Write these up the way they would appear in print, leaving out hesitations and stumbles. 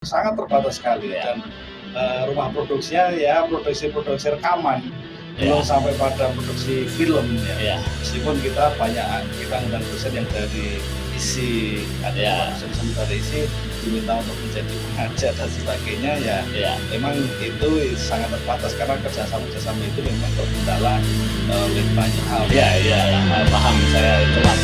sangat terbatas sekali Ya. dan rumah produksinya ya produksi rekaman, belum sampai pada produksi film ya. Ya. Meskipun kita ngundang dosen yang dari isi, ada dosen dari isi diminta untuk menjadi pengajar dan sebagainya ya. Memang itu sangat terbatas karena kerjasama itu memang terkendala oleh banyak hal. Paham saya cuma.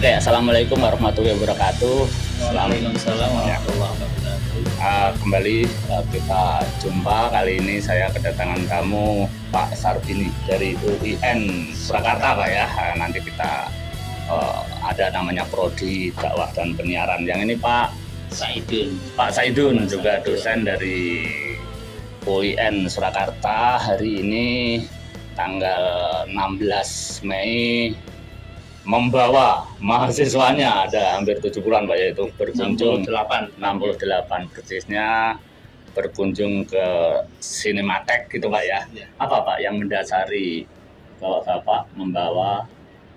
Oke, assalamualaikum warahmatullahi wabarakatuh. Waalaikumsalam warahmatullahi wabarakatuh. Kembali kita jumpa. Kali ini saya kedatangan tamu Pak Sarbini dari UIN Surakarta, Pak ya. Nanti kita ada namanya Prodi Dakwah dan Penyiaran. Yang ini Pak Saidun juga dosen dari UIN Surakarta. Hari ini tanggal 16 Mei membawa mahasiswanya, ada hampir 70-an Pak, yaitu berkunjung 68 persisnya, berkunjung ke Cinematek gitu Pak ya. Apa Pak yang mendasari kalau Bapak membawa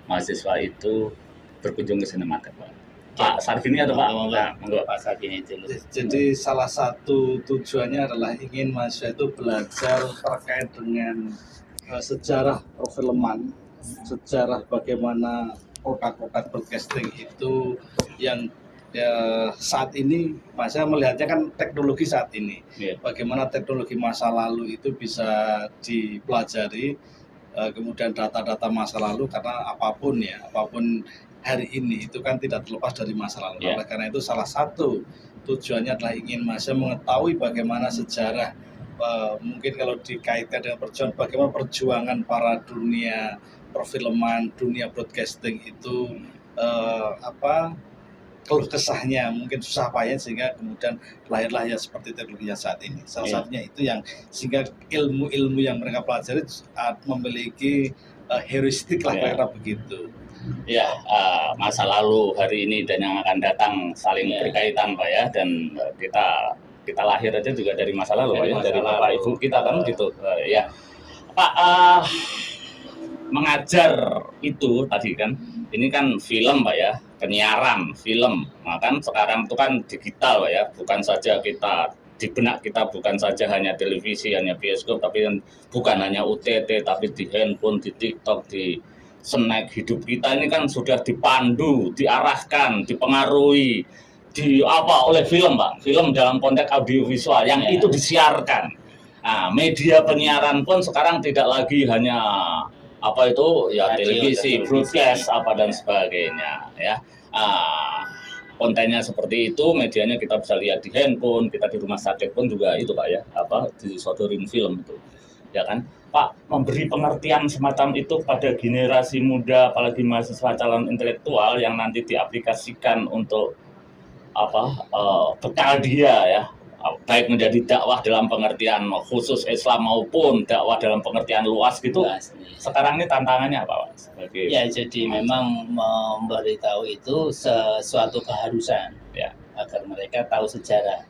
mahasiswa itu berkunjung ke Cinematek Pak? Pak Sarbini atau Pak? Monggo Pak Sarbini dulu. Jadi salah satu tujuannya adalah ingin mahasiswa itu belajar terkait dengan sejarah perfilman, sejarah bagaimana produk-produk broadcasting itu yang saat ini saya melihatnya kan teknologi saat ini, bagaimana teknologi masa lalu itu bisa dipelajari, kemudian data-data masa lalu, karena apapun hari ini itu kan tidak terlepas dari masa lalu. Oleh karena itu salah satu tujuannya adalah ingin mahasiswa mengetahui bagaimana sejarah, mungkin kalau dikaitkan dengan bagaimana perjuangan para dunia perfilman, dunia broadcasting itu keluh kesahnya, mungkin susah payah sehingga kemudian lahirlah ya seperti teknologi saat ini. Salah satunya itu yang sehingga ilmu-ilmu yang mereka pelajari memiliki heuristik lah kira-kira begitu. Masa lalu, hari ini, dan yang akan datang saling berkaitan Pak ya, dan kita lahir aja juga dari masa lalu Pak ya, dari bapak ibu kita kan gitu Pak. Mengajar itu tadi kan, ini kan film Pak ya, penyiaran film. Nah kan sekarang itu kan digital Pak ya, bukan saja kita di benak kita, bukan saja hanya televisi, hanya bioskop, tapi kan bukan hanya OTT, tapi di handphone, di TikTok, di snack hidup kita ini kan sudah dipandu, diarahkan, dipengaruhi oleh film Pak, film dalam konteks audiovisual yang itu disiarkan. Nah, media penyiaran pun sekarang tidak lagi hanya televisi, broadcast dan sebagainya ya. Kontennya seperti itu, medianya kita bisa lihat di handphone, kita di rumah sakit pun juga itu Pak ya, disodorin film itu ya kan Pak. Memberi pengertian semacam itu pada generasi muda, apalagi mahasiswa calon intelektual yang nanti diaplikasikan untuk bekal dia ya, baik menjadi dakwah dalam pengertian khusus Islam maupun dakwah dalam pengertian luas gitu. Sekarang ini tantangannya apa Pak? Jadi memang memberitahu itu sesuatu keharusan agar mereka tahu sejarah.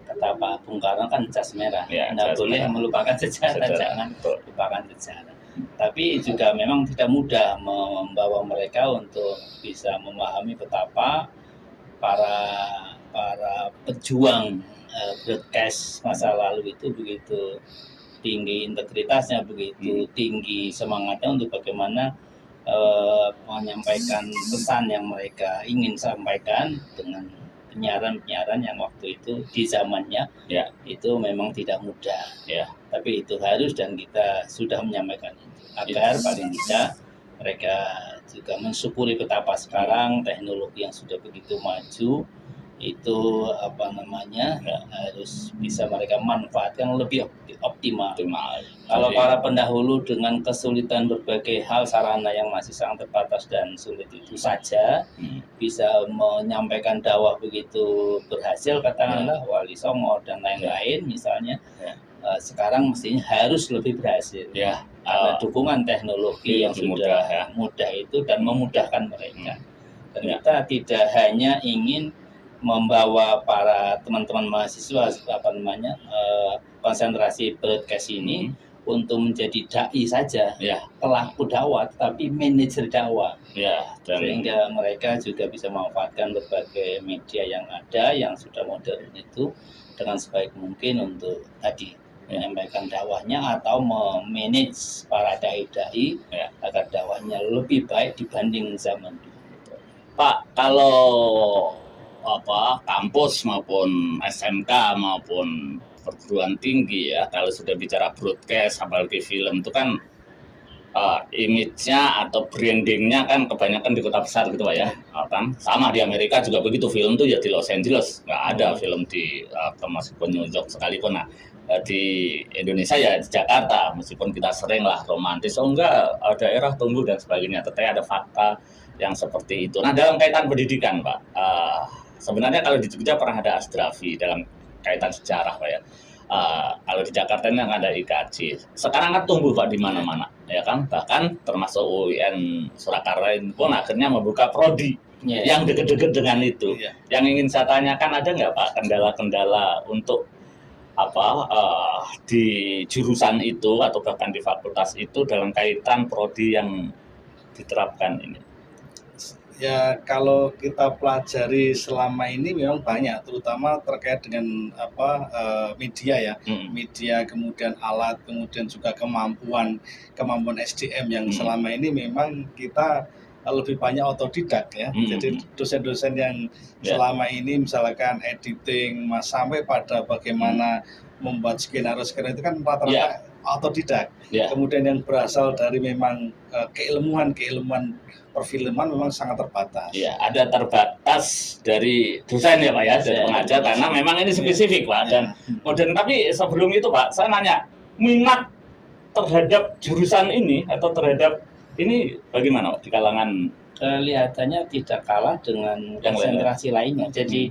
Kata Pak Bung Karno kan jas merah, tidak boleh melupakan sejarah, jangan lupakan sejarah. Tapi juga memang tidak mudah membawa mereka untuk bisa memahami betapa para pejuang broadcast masa lalu itu begitu tinggi integritasnya, begitu tinggi semangatnya untuk bagaimana menyampaikan pesan yang mereka ingin sampaikan dengan penyiaran yang waktu itu di zamannya itu memang tidak mudah tapi itu harus, dan kita sudah menyampaikan itu agar paling tidak mereka juga mensyukuri betapa sekarang teknologi yang sudah begitu maju itu harus bisa mereka manfaatkan lebih optimal. Kalau para pendahulu dengan kesulitan berbagai hal, sarana yang masih sangat terbatas dan sulit itu saja bisa menyampaikan dakwah begitu berhasil, katakanlah Wali Songo dan lain-lain misalnya. Sekarang mestinya harus lebih berhasil karena dukungan teknologi yang sudah mudah itu dan memudahkan mereka. Dan kita tidak hanya ingin membawa para teman-teman mahasiswa konsentrasi broadcast ini untuk menjadi dai saja, pelaku dakwah, tapi manajer dakwah, sehingga mereka juga bisa memanfaatkan berbagai media yang ada yang sudah modern itu dengan sebaik mungkin untuk tadi menyampaikan dakwahnya atau memanage para dai-dai agar dakwahnya lebih baik dibanding zaman dulu. Pak, kalau kampus maupun SMK maupun perguruan tinggi kalau sudah bicara broadcast apalagi film itu kan image-nya atau branding-nya kan kebanyakan di kota besar gitu Pak ya. Kan sama di Amerika juga begitu, film tuh ya di Los Angeles, nggak ada film di meskipun New York sekalipun. Di Indonesia ya di Jakarta, meskipun kita sering lah romantis, enggak daerah tumbuh dan sebagainya, tetapi ada fakta yang seperti itu. Nah, dalam kaitan pendidikan Pak, sebenarnya kalau di Jogja pernah ada Asdrafi dalam kaitan sejarah Pak ya. Kalau di Jakarta ini ada IKJ. Sekarang kan tumbuh Pak di mana-mana, ya kan? Bahkan termasuk UIN Surakarta pun akhirnya membuka prodi yang deket-deket dengan itu. Yang ingin saya tanyakan, ada nggak Pak kendala-kendala untuk di jurusan itu atau bahkan di fakultas itu dalam kaitan prodi yang diterapkan ini? Ya, kalau kita pelajari selama ini memang banyak, terutama terkait dengan media ya, media, kemudian alat, kemudian juga kemampuan SDM yang selama ini memang kita lebih banyak otodidak ya. Jadi dosen-dosen yang selama ini misalkan editing, sampai pada bagaimana membuat skenario itu kan rata-rata otodidak. Kemudian yang berasal dari memang keilmuan perfilman memang sangat terbatas. Ada terbatas dari dosen ya Pak ya, dari pengajar, karena memang ini spesifik Pak dan modern. Tapi sebelum itu Pak, saya nanya, minat terhadap jurusan ini atau terhadap ini bagaimana di kalangan? Kelihatannya tidak kalah dengan konsentrasi lainnya. Jadi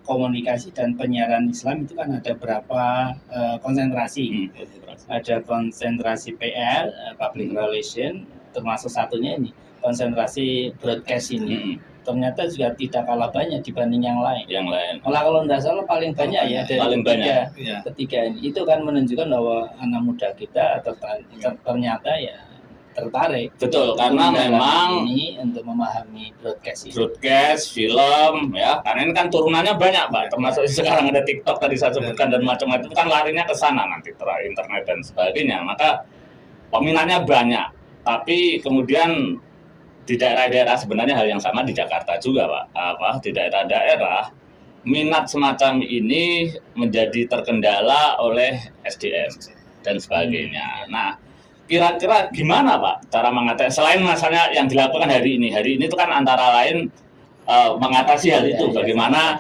komunikasi dan penyiaran Islam itu kan ada berapa konsentrasi. Ada konsentrasi PR, public relation, termasuk satunya ini konsentrasi broadcast ini. Ternyata juga tidak kalah banyak dibanding yang lain. Malah kalau tidak salah paling banyak ya dari ketiga ini. Itu kan menunjukkan bahwa anak muda kita ternyata ya tertarik. Betul, karena memang ini untuk memahami broadcast ini. Broadcast, film ya, karena ini kan turunannya banyak Pak. Termasuk sekarang ada TikTok tadi saya sebutkan dan macam-macam, itu kan larinya ke sana nanti internet dan sebagainya. Maka peminatnya banyak. Tapi kemudian di daerah-daerah sebenarnya hal yang sama di Jakarta juga Pak. Di daerah-daerah minat semacam ini menjadi terkendala oleh SDM dan sebagainya. Nah, kira-kira gimana Pak cara mengatasi, selain masalahnya yang dilakukan hari ini itu kan antara lain mengatasi hal itu, bagaimana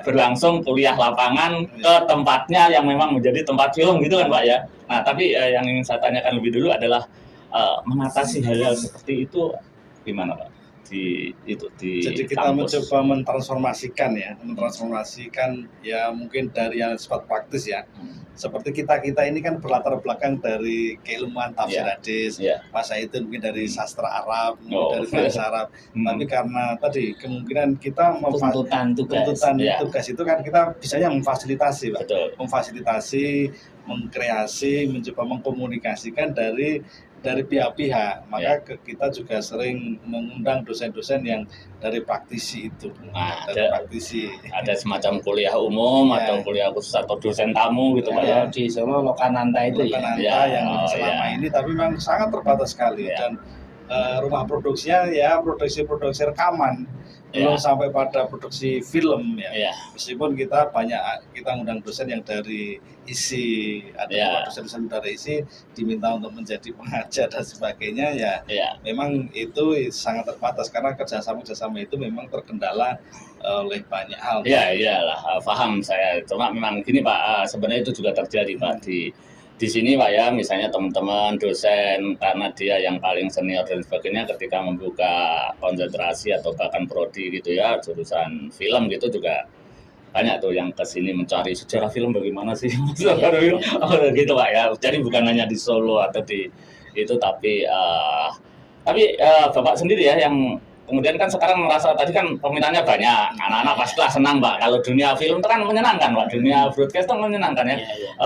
berlangsung kuliah lapangan ke tempatnya yang memang menjadi tempat film gitu kan Pak ya. Nah, tapi yang ingin saya tanyakan lebih dulu adalah mengatasi hal-hal seperti itu gimana Pak? Jadi kita mencoba mentransformasikan ya mungkin dari yang sifat praktis ya. Seperti kita ini kan berlatar belakang dari keilmuan tafsir hadis, Mas itu mungkin dari sastra Arab, dari bahasa Arab. Tapi karena tadi kemungkinan kita tuntutan tugas itu kan kita bisanya memfasilitasi Pak. Betul. Memfasilitasi, mengkreasi, mencoba mengkomunikasikan dari pihak-pihak. Maka kita juga sering mengundang dosen-dosen yang dari praktisi itu. Ada semacam kuliah umum atau kuliah khusus atau dosen tamu gitu Pak ya. Di Solo Lokananta itu yang selama ini tapi memang sangat terbatas sekali. Dan rumah produksinya ya produksi rekaman, belum sampai pada produksi film ya. Meskipun kita ngundang dosen yang dari ISI, ada dosen-dosen dari ISI diminta untuk menjadi pengajar dan sebagainya ya. Memang itu sangat terbatas karena kerjasama itu memang terkendala oleh banyak hal. Iyalah, paham saya. Cuma memang gini Pak, sebenarnya itu juga terjadi Pak di sini Pak ya, misalnya teman-teman dosen karena dia yang paling senior dan sebagainya ketika membuka konsentrasi atau bahkan prodi gitu ya, jurusan film gitu juga banyak tuh yang kesini mencari sejarah film bagaimana sih gitu Pak ya. Jadi bukan hanya di Solo atau di itu tapi Bapak sendiri ya yang kemudian kan sekarang merasa tadi kan peminatnya banyak, anak-anak pastilah senang Pak. Kalau dunia film itu kan menyenangkan Pak, dunia broadcast itu menyenangkan ya.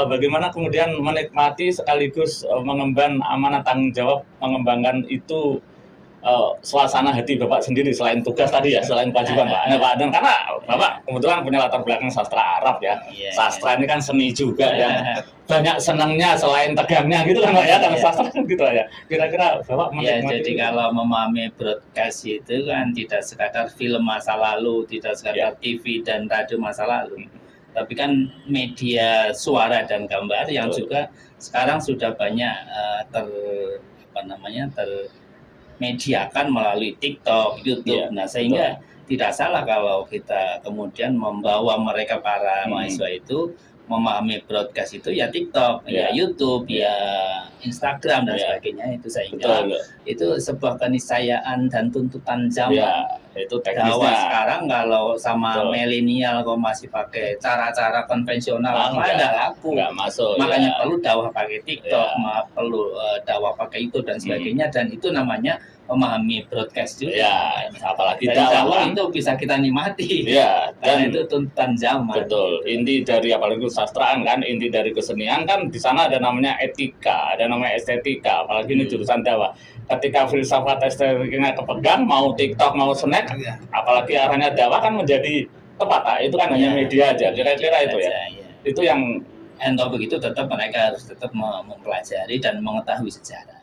Bagaimana kemudian menikmati sekaligus mengemban amanah tanggung jawab mengembangkan itu suasana hati Bapak sendiri selain tugas tadi ya, selain kewajiban Pak. Nah, Pak, dan karena Bapak kebetulan punya latar belakang sastra Arab ya. Sastra ini kan seni juga ya. Banyak senangnya selain tegangnya gitu kan Pak ya, karena sastra kan gitu ya. Kira-kira Bapak menikmati jadi kalau memahami broadcast itu kan tidak sekadar film masa lalu, tidak sekadar TV dan radio masa lalu. Tapi kan media suara dan gambar yang juga sekarang sudah banyak termediakan melalui TikTok, YouTube. Nah, sehingga tidak salah kalau kita kemudian membawa mereka para mahasiswa itu memahami broadcast itu ya TikTok, ya YouTube, ya Instagram dan sebagainya itu, sehingga itu sebuah keniscayaan dan tuntutan zaman. Itu teknisnya. Bahwa sekarang kalau sama milenial kok masih pakai cara-cara konvensional, nggak laku. Nggak masuk. Makanya perlu dakwah pakai TikTok, perlu dakwah pakai itu dan sebagainya, dan itu namanya memahami broadcast juga. Apalagi dakwah itu bisa kita nikmati. Karena itu tuntutan zaman. Betul. Inti dari apalagi kesastraan kan, inti dari kesenian kan di sana ada namanya etika, ada namanya estetika. Apalagi ini jurusan dakwah. Ketika filsafat estetikanya kepegang, mau TikTok mau snack, apalagi arahnya dakwah kan menjadi tepat. Itu kan hanya media aja. Kira-kira itu ya. Itu yang begitu tetap mereka harus tetap mempelajari dan mengetahui sejarah.